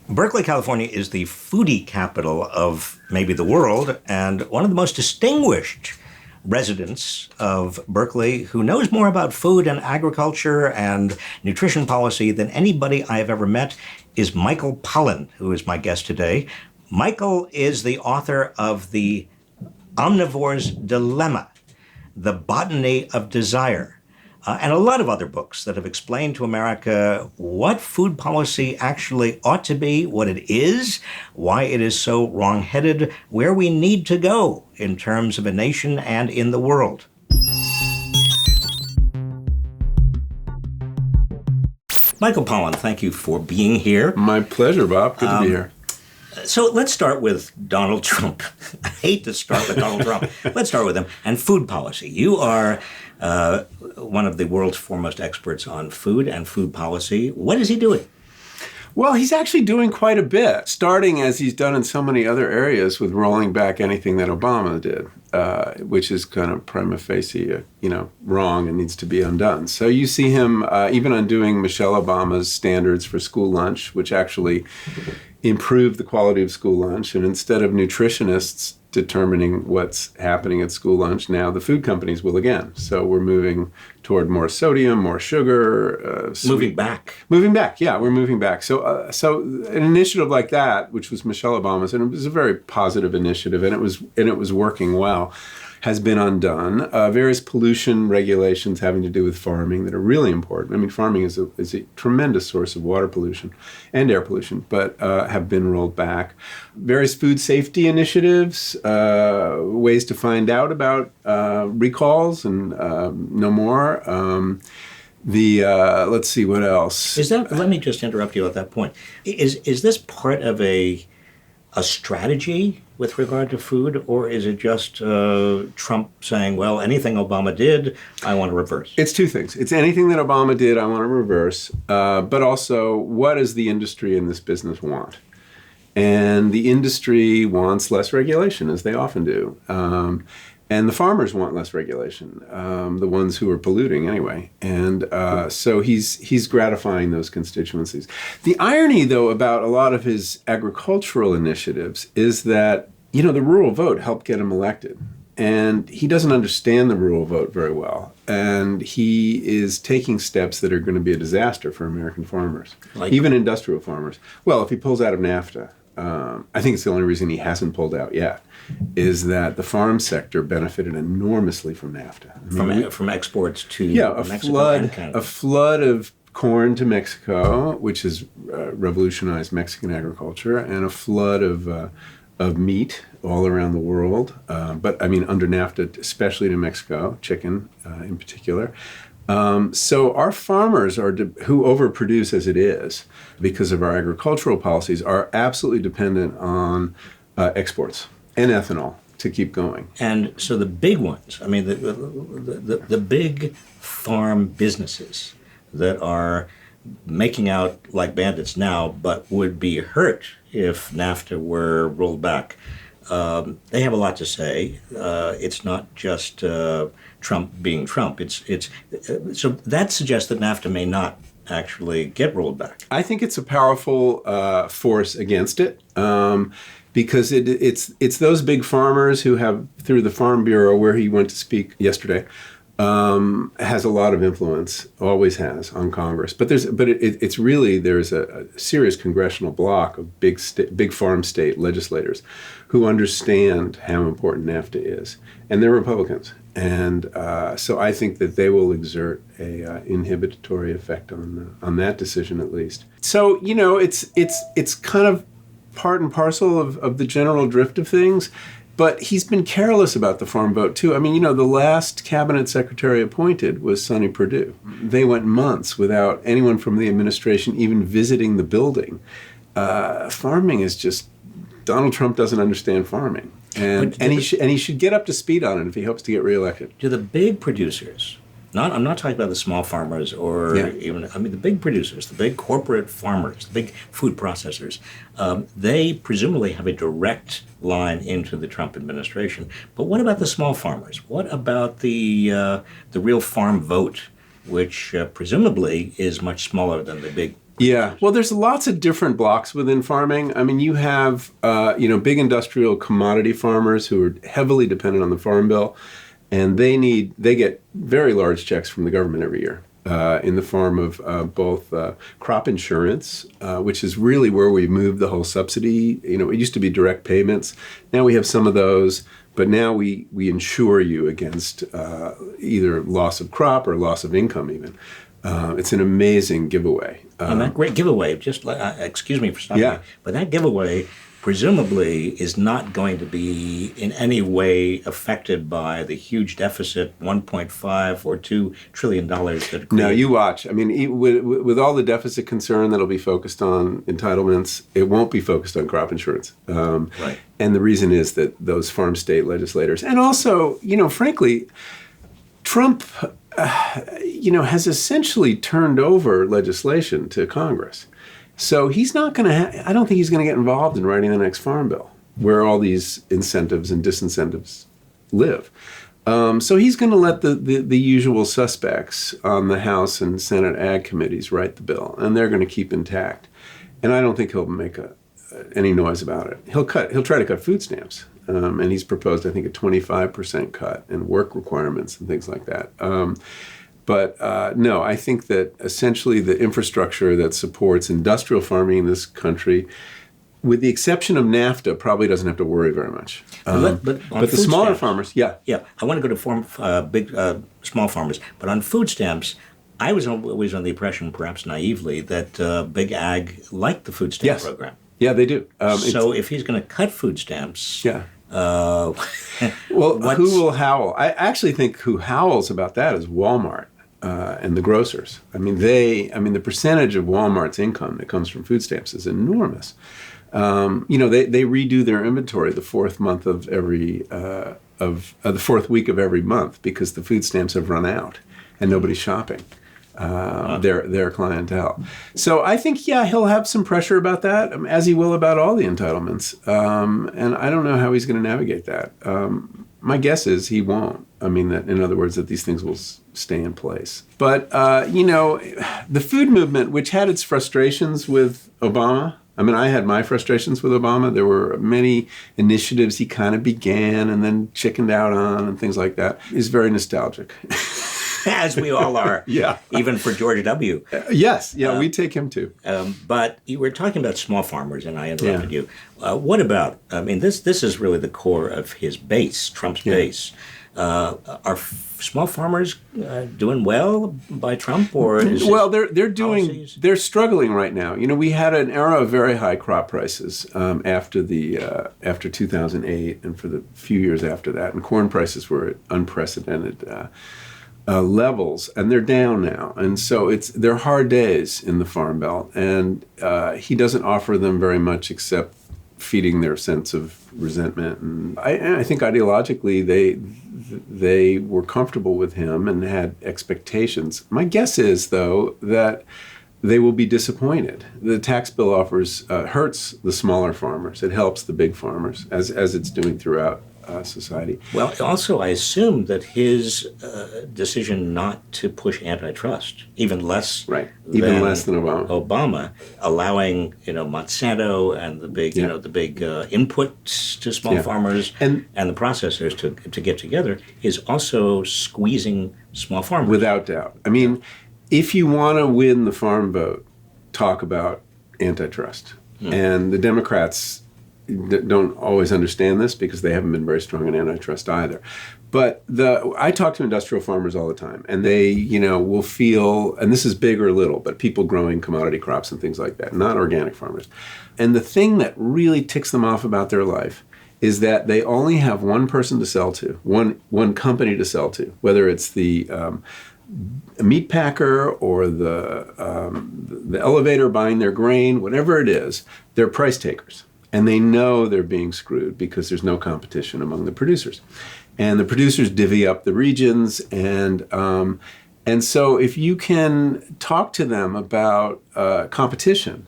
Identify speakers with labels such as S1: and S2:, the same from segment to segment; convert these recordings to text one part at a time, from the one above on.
S1: Berkeley, California is the foodie capital of maybe the world, and one of the most distinguished residents of Berkeley who knows more about food and agriculture and nutrition policy than anybody I have ever met is Michael Pollan, who is my guest today. Michael is the author of The Omnivore's Dilemma, The Botany of Desire, and a lot of other books that have explained to America what food policy actually ought to be, what it is, why it is so wrong-headed, where we need to go in terms of a nation and in the world. Michael Pollan, thank you for being here.
S2: My pleasure, Bob. Good to be here.
S1: So let's start with Donald Trump. I hate to start with Donald Trump. Let's start with him. And food policy. You are one of the world's foremost experts on food and food policy. What is he doing?
S2: Well, he's actually doing quite a bit, starting as he's done in so many other areas with rolling back anything that Obama did, which is kind of prima facie, wrong and needs to be undone. So you see him even undoing Michelle Obama's standards for school lunch, which actually improved the quality of school lunch. And instead of nutritionists determining what's happening at school lunch, now the food companies will again. So we're moving toward more sodium, more sugar.
S1: Moving back.
S2: Moving back, yeah, we're moving back. So an initiative like that, which was Michelle Obama's, and it was a very positive initiative, and it was working well, has been undone. Various pollution regulations having to do with farming that are really important. I mean, farming is a tremendous source of water pollution and air pollution, but have been rolled back. Various food safety initiatives, ways to find out about recalls and no more. Let's see, what else?
S1: Let me just interrupt you at that point. Is this part of a strategy with regard to food, or is it just Trump saying, well, anything Obama did, I want to reverse?
S2: It's two things. It's anything that Obama did, I want to reverse, but also what does the industry in this business want? And the industry wants less regulation, as they often do. And the farmers want less regulation, the ones who are polluting anyway. And so he's gratifying those constituencies. The irony, though, about a lot of his agricultural initiatives is that, the rural vote helped get him elected. And he doesn't understand the rural vote very well. And he is taking steps that are going to be a disaster for American farmers, even industrial farmers. Well, if he pulls out of NAFTA, I think it's the only reason he hasn't pulled out yet, is that the farm sector benefited enormously from NAFTA.
S1: From exports to
S2: Mexico and Canada. A flood of corn to Mexico, which has revolutionized Mexican agriculture, and a flood of meat all around the world. But I mean, under NAFTA, especially to Mexico, chicken in particular. So our farmers who overproduce as it is because of our agricultural policies are absolutely dependent on exports and ethanol to keep going.
S1: And so the big ones, I mean, the big farm businesses that are making out like bandits now, but would be hurt if NAFTA were rolled back. They have a lot to say. It's not just Trump being Trump. So that suggests that NAFTA may not actually get rolled back.
S2: I think it's a powerful force against it, because it's those big farmers who have, through the Farm Bureau, where he went to speak yesterday, has a lot of influence, always has, on Congress. But there's a serious congressional block of big farm state legislators who understand how important NAFTA is, and they're Republicans. And so I think that they will exert a inhibitory effect on that decision, at least. So it's kind of part and parcel of the general drift of things. But he's been careless about the farm vote, too. I mean, the last cabinet secretary appointed was Sonny Perdue. They went months without anyone from the administration even visiting the building. Farming is just, Donald Trump doesn't understand farming. And he should get up to speed on it if he hopes to get reelected.
S1: Do the big producers, I'm not talking about the small farmers the big producers, the big corporate farmers, the big food processors, they presumably have a direct line into the Trump administration. But what about the small farmers? What about the real farm vote, which presumably is much smaller than the big
S2: Yeah, well, there's lots of different blocks within farming. I mean, you have, big industrial commodity farmers who are heavily dependent on the Farm Bill, and they get very large checks from the government every year in the form of both crop insurance, which is really where we moved the whole subsidy. It used to be direct payments. Now we have some of those, but now we insure you against either loss of crop or loss of income even. It's an amazing giveaway.
S1: And that great giveaway, excuse me for stopping
S2: Yeah.
S1: you, but that giveaway presumably is not going to be in any way affected by the huge deficit, 1.5 or $2 trillion that
S2: No, you watch. I mean, with all the deficit concern that'll be focused on entitlements, it won't be focused on crop insurance.
S1: Right.
S2: And the reason is that those farm state legislators, and also, frankly, Trump, has essentially turned over legislation to Congress. So he's not going to, I don't think he's going to get involved in writing the next farm bill where all these incentives and disincentives live. So he's going to let the usual suspects on the House and Senate Ag committees write the bill, and they're going to keep intact. And I don't think he'll make any noise about it. He'll try to cut food stamps. And he's proposed, I think, a 25% cut in work requirements and things like that. But no, I think that essentially the infrastructure that supports industrial farming in this country, with the exception of NAFTA, probably doesn't have to worry very much.
S1: But
S2: the smaller farmers, yeah.
S1: Yeah, I want to go to small farmers. But on food stamps, I was always under the impression, perhaps naively, that Big Ag liked the food stamp program.
S2: Yeah, they do.
S1: So if he's going to cut food stamps...
S2: Yeah. Well, who will howl? I actually think who howls about that is Walmart and the grocers. I mean, the percentage of Walmart's income that comes from food stamps is enormous. They redo their inventory the fourth month of every the fourth week of every month because the food stamps have run out and nobody's shopping. Their clientele. So I think, he'll have some pressure about that, as he will about all the entitlements. And I don't know how he's going to navigate that. My guess is he won't. I mean, that in other words, that these things will stay in place. But, the food movement, which had its frustrations with Obama, I mean, I had my frustrations with Obama. There were many initiatives he kind of began and then chickened out on and things like that. He's very nostalgic.
S1: As we all are,
S2: Yeah.
S1: Even for George W.
S2: Yes, we take him too.
S1: But you were talking about small farmers, and I interrupted you. What about, this is really the core of his base, Trump's base. Are small farmers doing well by Trump, or is
S2: they're struggling right now. We had an era of very high crop prices after 2008 and for the few years after that, and corn prices were at unprecedented levels, and they're down now. And so they're hard days in the Farm Belt, and he doesn't offer them very much except feeding their sense of resentment. And I think ideologically they were comfortable with him and had expectations. My guess is, though, that they will be disappointed. The tax bill hurts the smaller farmers. It helps the big farmers, as it's doing throughout society.
S1: Well, also, I assume that his decision not to push antitrust, even less than Obama, allowing Monsanto and the big inputs to small farmers and the processors to get together, is also squeezing small farmers.
S2: Without doubt. I mean, if you want to win the farm vote, talk about antitrust. And the Democrats don't always understand this because they haven't been very strong in antitrust either. But I talk to industrial farmers all the time, and they, will feel, and this is big or little, but people growing commodity crops and things like that, not organic farmers. And the thing that really ticks them off about their life is that they only have one person to sell to, one company to sell to, whether it's the meat packer or the elevator buying their grain, whatever it is, they're price takers. And they know they're being screwed because there's no competition among the producers. And the producers divvy up the regions. And so if you can talk to them about competition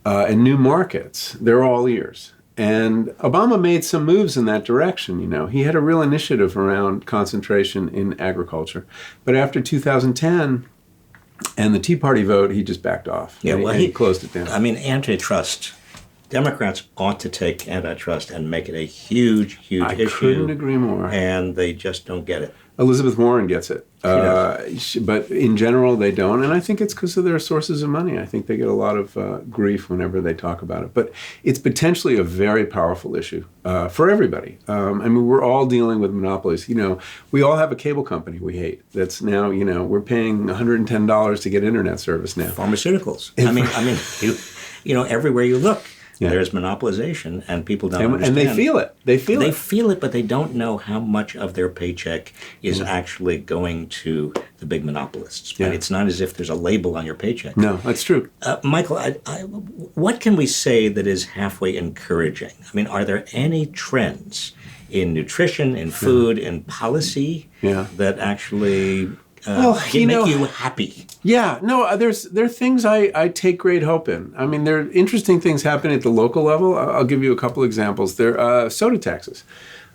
S2: and new markets, they're all ears. And Obama made some moves in that direction. He had a real initiative around concentration in agriculture. But after 2010, And the Tea Party vote, he just backed off.
S1: Yeah, well,
S2: he closed it down.
S1: I mean, antitrust. Democrats ought to take antitrust and make it a huge, huge issue.
S2: I couldn't agree more.
S1: And they just don't get it.
S2: Elizabeth Warren gets it. But in general, they don't. And I think it's because of their sources of money. I think they get a lot of grief whenever they talk about it. But it's potentially a very powerful issue for everybody. I mean, we're all dealing with monopolies. You know, we all have a cable company we hate. That's now, you know, we're paying $110 to get internet service now.
S1: Pharmaceuticals. I mean, you know, everywhere you look.
S2: Yeah.
S1: There's monopolization, and people don't understand.
S2: And they feel it. They
S1: feel it, but they don't know how much of their paycheck is actually going to the big monopolists.
S2: Yeah.
S1: But it's not as if there's a label on your paycheck.
S2: No, that's true.
S1: Michael, what can we say that is halfway encouraging? I mean, are there any trends in nutrition, in food, in policy that actually make you happy?
S2: Yeah, no, there are things I take great hope in. I mean, there are interesting things happening at the local level. I'll give you a couple examples. There are soda taxes.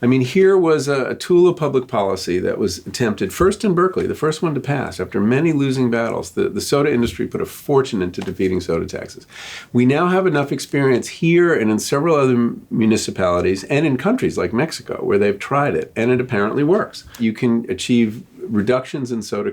S2: I mean, here was a tool of public policy that was attempted first in Berkeley, the first one to pass after many losing battles. The soda industry put a fortune into defeating soda taxes. We now have enough experience here and in several other municipalities and in countries like Mexico where they've tried it, and it apparently works. You can achieve reductions in soda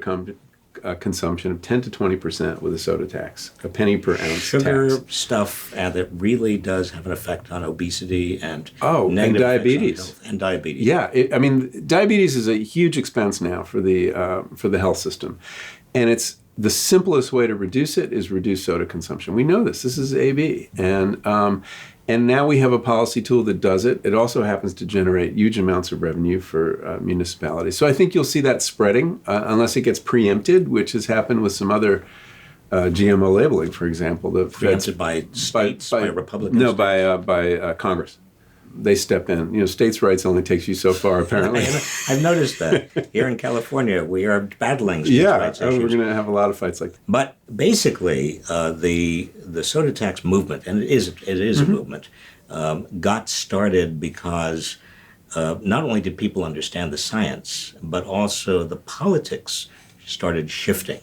S2: consumption of 10 to 20% with a soda tax, a penny per ounce
S1: sugar
S2: tax.
S1: Stuff that really does have an effect on obesity and
S2: and diabetes.
S1: And diabetes.
S2: Yeah, I mean, diabetes is a huge expense now for the health system, and it's the simplest way to reduce it is reduce soda consumption. We know this. This is AB, and now we have a policy tool that does it. It also happens to generate huge amounts of revenue for municipalities. So I think you'll see that spreading unless it gets preempted, which has happened with some other GMO labeling, for example.
S1: Preempted by states, by Republicans?
S2: No, by Congress. They step in. You know, states' rights only takes you so far, apparently.
S1: I've noticed that. Here in California, we are battling states' rights issues.
S2: We're going to have a lot of fights like that.
S1: But basically, the soda tax movement, and it is a movement, got started because not only did people understand the science, but also the politics started shifting.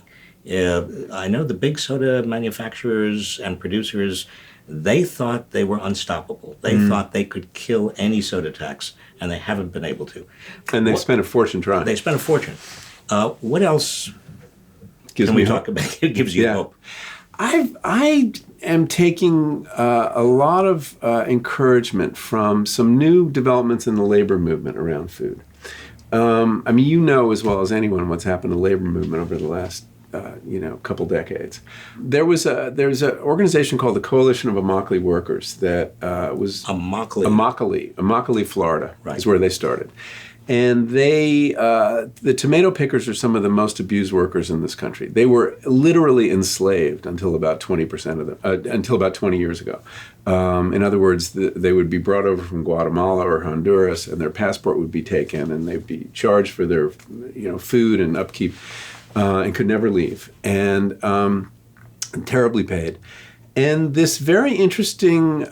S1: I know the big soda manufacturers and producers, they thought they were unstoppable. They thought they could kill any soda tax, and they haven't been able to.
S2: And they've spent a fortune trying.
S1: They spent a fortune. What else can we talk about? It gives you hope.
S2: I am taking a lot of encouragement from some new developments in the labor movement around food. I mean, you know as well as anyone what's happened to the labor movement over the last couple decades. There's an organization called the Coalition of Immokalee Workers that was Immokalee, Florida, is where they started. And the tomato pickers are some of the most abused workers in this country. They were literally enslaved until about 20% of them, until about 20 years ago. In other words, they would be brought over from Guatemala or Honduras, and their passport would be taken, and they'd be charged for their, food and upkeep, and could never leave, and terribly paid. And this very interesting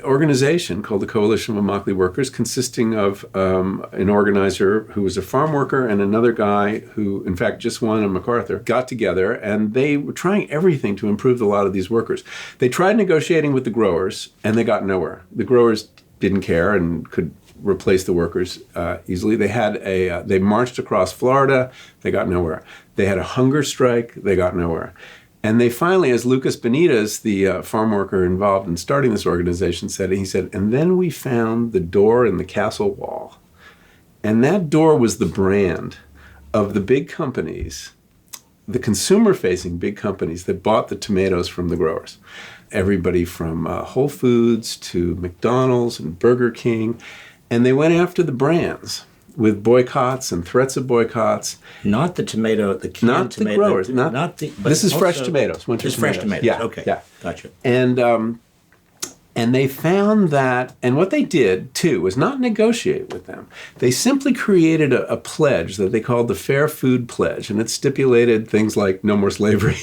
S2: organization called the Coalition of Immokalee Workers, consisting of an organizer who was a farm worker and another guy who, in fact, just won a MacArthur, got together, and they were trying everything to improve the lot of these workers. They tried negotiating with the growers, and they got nowhere. The growers didn't care and could replace the workers easily. They marched across Florida, they got nowhere. They had a hunger strike, they got nowhere. And they finally, as Lucas Benitez, the farm worker involved in starting this organization, said, and then we found the door in the castle wall. And that door was the brand of the big companies, the consumer-facing big companies that bought the tomatoes from the growers. Everybody from Whole Foods to McDonald's and Burger King. And they went after the brands with boycotts and threats of boycotts.
S1: Not the tomato, the canned
S2: not
S1: tomato.
S2: The growers. This is fresh tomatoes.
S1: This is fresh tomatoes.
S2: Yeah,
S1: okay.
S2: Yeah.
S1: Gotcha.
S2: And they found that, and what they did, too, was not negotiate with them. They simply created a pledge that they called the Fair Food Pledge, and it stipulated things like no more slavery,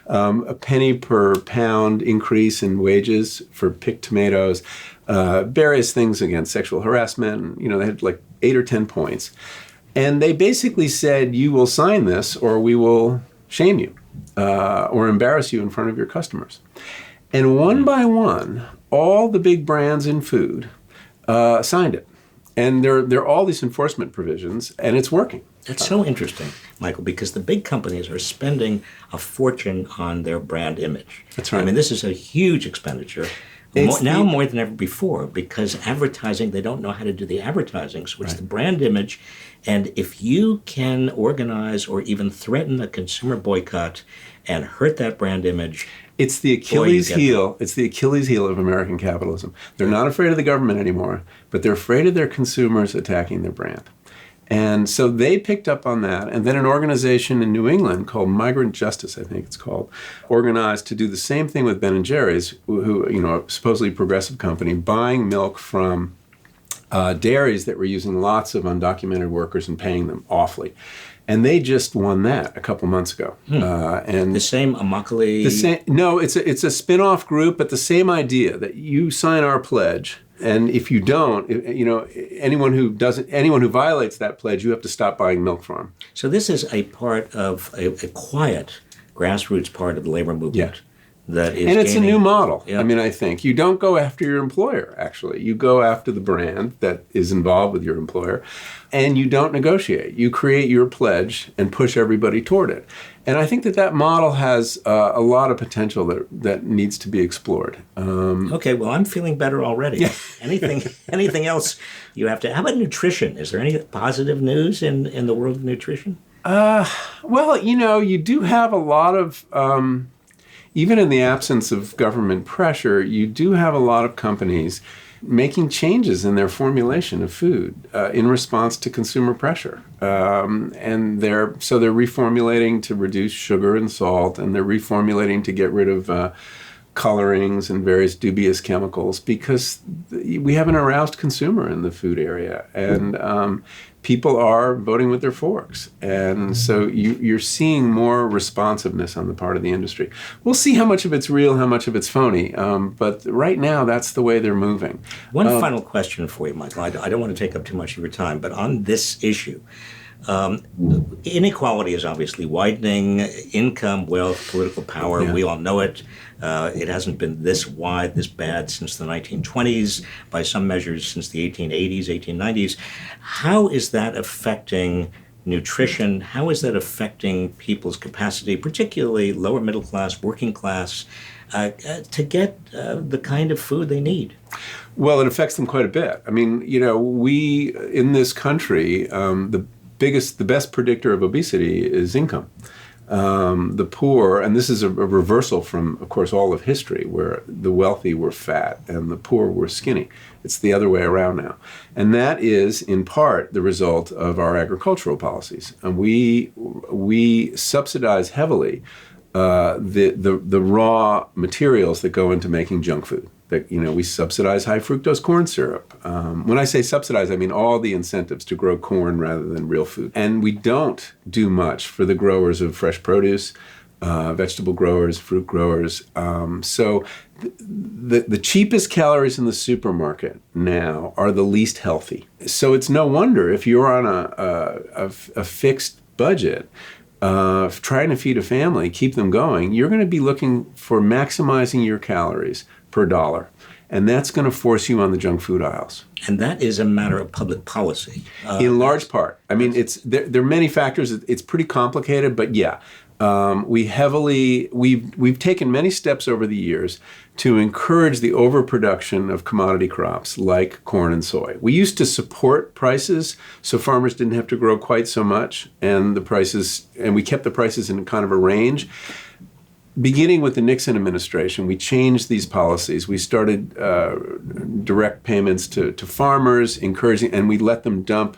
S2: a penny per pound increase in wages for picked tomatoes, various things against sexual harassment. They had like 8 or 10 points. And they basically said, you will sign this or we will shame you. or embarrass you in front of your customers. And one by one, all the big brands in food signed it. And there are all these enforcement provisions, and it's working.
S1: That's so interesting, Michael, because the big companies are spending a fortune on their brand image.
S2: That's right.
S1: I mean, this is a huge expenditure. More than ever before, because advertising, they don't know how to do the advertising. So it's the brand image. And if you can organize or even threaten a consumer boycott and hurt that brand image,
S2: it's the Achilles heel. It's the Achilles heel of American capitalism. They're not afraid of the government anymore, but they're afraid of their consumers attacking their brand. And so they picked up on that. And then an organization in New England called Migrant Justice, I think it's called, organized to do the same thing with Ben & Jerry's, who, a supposedly progressive company, buying milk from dairies that were using lots of undocumented workers and paying them awfully. And they just won that a couple months ago.
S1: And the same Immokalee?
S2: No, it's a spin-off group, but the same idea that you sign our pledge. And if you don't, anyone who violates that pledge, you have to stop buying milk from them.
S1: So this is a part of a quiet grassroots part of the labor movement.
S2: Yeah.
S1: That is
S2: and it's
S1: gaining,
S2: a new model.
S1: Yeah.
S2: I mean, I think you don't go after your employer, actually. You go after the brand that is involved with your employer, and you don't negotiate. You create your pledge and push everybody toward it. And I think that model has a lot of potential that needs to be explored.
S1: Okay, well, I'm feeling better already.
S2: Yeah.
S1: Anything else you have to? How about nutrition? Is there any positive news in the world of nutrition?
S2: Well, you do have a lot of. Even in the absence of government pressure, you do have a lot of companies making changes in their formulation of food in response to consumer pressure. And they're reformulating to reduce sugar and salt, and they're reformulating to get rid of colorings and various dubious chemicals, because we have an aroused consumer in the food area. And people are voting with their forks. And so you're seeing more responsiveness on the part of the industry. We'll see how much of it's real, how much of it's phony. But right now, that's the way they're moving.
S1: One final question for you, Michael. I don't want to take up too much of your time, but on this issue, inequality is obviously widening. Income, wealth, political power, we all know it. It hasn't been this wide, this bad since the 1920s, by some measures since the 1880s, 1890s. How is that affecting nutrition? How is that affecting people's capacity, particularly lower middle class, working class, to get the kind of food they need?
S2: Well, it affects them quite a bit. I mean, we in this country, the best predictor of obesity is income. The poor, and this is a reversal from, of course, all of history, where the wealthy were fat and the poor were skinny. It's the other way around now. And that is, in part, the result of our agricultural policies. And we subsidize heavily the raw materials that go into making junk food. That, we subsidize high fructose corn syrup. When I say subsidize, I mean all the incentives to grow corn rather than real food. And we don't do much for the growers of fresh produce, vegetable growers, fruit growers. So the cheapest calories in the supermarket now are the least healthy. So it's no wonder if you're on a fixed budget, trying to feed a family, keep them going, you're going to be looking for maximizing your calories per dollar. And that's going to force you on the junk food aisles.
S1: And that is a matter of public policy.
S2: In large part. I mean, there are many factors. It's pretty complicated, but yeah. We've taken many steps over the years to encourage the overproduction of commodity crops like corn and soy. We used to support prices so farmers didn't have to grow quite so much, and we kept the prices in kind of a range. Beginning with the Nixon administration, we changed these policies. We started direct payments to farmers, encouraging, and we let them dump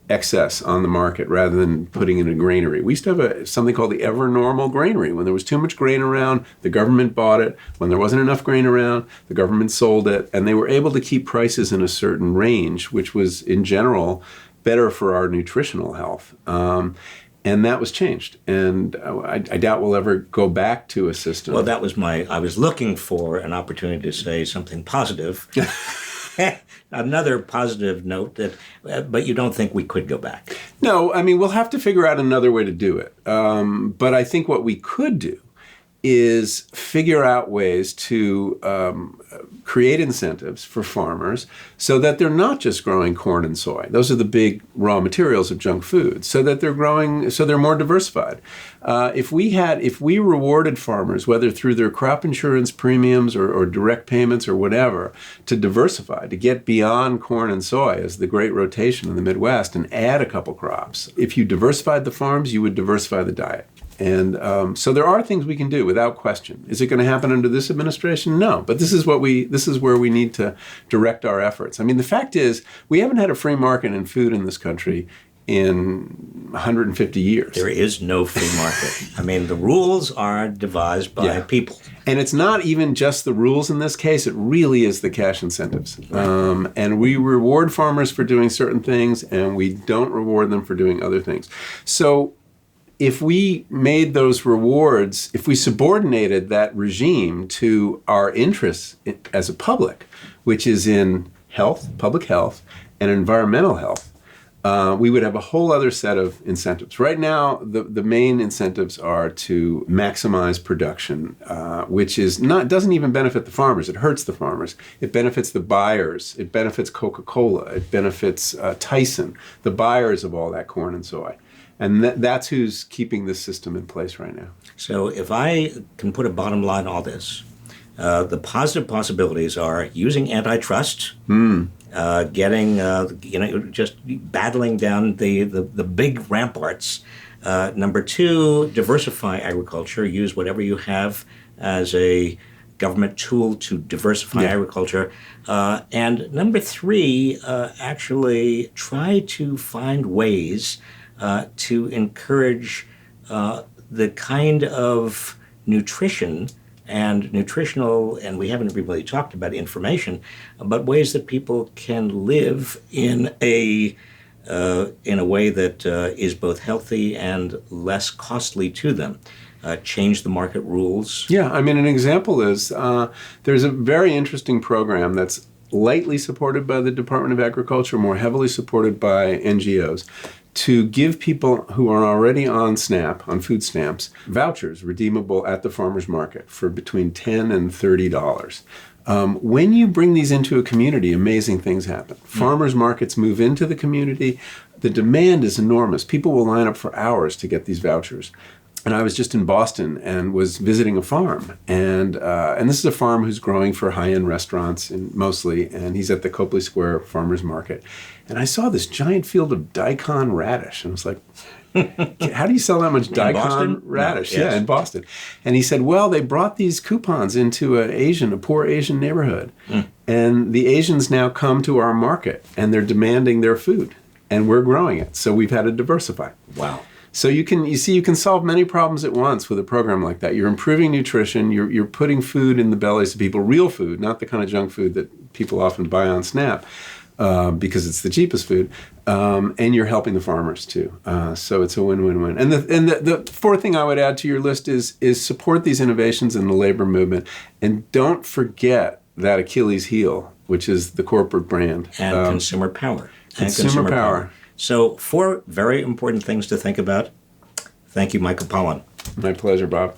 S2: excess on the market rather than putting it in a granary. We used to have something called the ever normal granary. When there was too much grain around, the government bought it. When there wasn't enough grain around, the government sold it. And they were able to keep prices in a certain range, which was, in general, better for our nutritional health. And that was changed. And I doubt we'll ever go back to a system.
S1: Well, I was looking for an opportunity to say something positive. Another positive note that, but you don't think we could go back?
S2: No, I mean, we'll have to figure out another way to do it. But I think what we could do is figure out ways to create incentives for farmers so that they're not just growing corn and soy. Those are the big raw materials of junk food. So that they're more diversified. If we rewarded farmers, whether through their crop insurance premiums or direct payments or whatever, to diversify, to get beyond corn and soy as the great rotation in the Midwest and add a couple crops. If you diversified the farms, you would diversify the diet. And so there are things we can do without question. Is it going to happen under this administration? No, but this is where we need to direct our efforts. I mean, the fact is, we haven't had a free market in food in this country in 150 years.
S1: There is no free market. I mean, the rules are devised by people.
S2: And it's not even just the rules in this case, it really is the cash incentives. And we reward farmers for doing certain things, and we don't reward them for doing other things. So if we made those rewards, if we subordinated that regime to our interests as a public, which is in health, public health, and environmental health, we would have a whole other set of incentives. Right now, the main incentives are to maximize production, which doesn't even benefit the farmers. It hurts the farmers. It benefits the buyers. It benefits Coca-Cola. It benefits Tyson, the buyers of all that corn and soy. And that's who's keeping this system in place right now.
S1: So if I can put a bottom line on all this, the positive possibilities are using antitrust, getting, just battling down the big ramparts. Number two, diversify agriculture. Use whatever you have as a government tool to diversify agriculture. And number three, actually try to find ways to encourage the kind of nutrition and nutritional, and we haven't really talked about information, but ways that people can live in a way that is both healthy and less costly to them. Change the market rules.
S2: Yeah, I mean, an example is there's a very interesting program that's lightly supported by the Department of Agriculture, more heavily supported by NGOs, to give people who are already on SNAP, on food stamps, vouchers redeemable at the farmer's market for between $10 and $30. When you bring these into a community, amazing things happen. Farmers markets move into the community. The demand is enormous. People will line up for hours to get these vouchers. And I was just in Boston and was visiting a farm. And this is a farm who's growing for high-end restaurants mostly, and he's at the Copley Square Farmers Market. And I saw this giant field of daikon radish. And I was like, how do you sell that much daikon radish?
S1: No, yes.
S2: Yeah, in Boston. And he said, well, they brought these coupons into a poor Asian neighborhood. And the Asians now come to our market, and they're demanding their food. And we're growing it. So we've had to diversify.
S1: Wow.
S2: So you can solve many problems at once with a program like that. You're improving nutrition. You're putting food in the bellies of people, real food, not the kind of junk food that people often buy on SNAP because it's the cheapest food. And you're helping the farmers too. So it's a win-win-win. And the fourth thing I would add to your list is support these innovations in the labor movement, and don't forget that Achilles heel, which is the corporate brand
S1: and consumer power.
S2: Consumer power.
S1: So 4 very important things to think about. Thank you, Michael Pollan.
S2: My pleasure, Bob.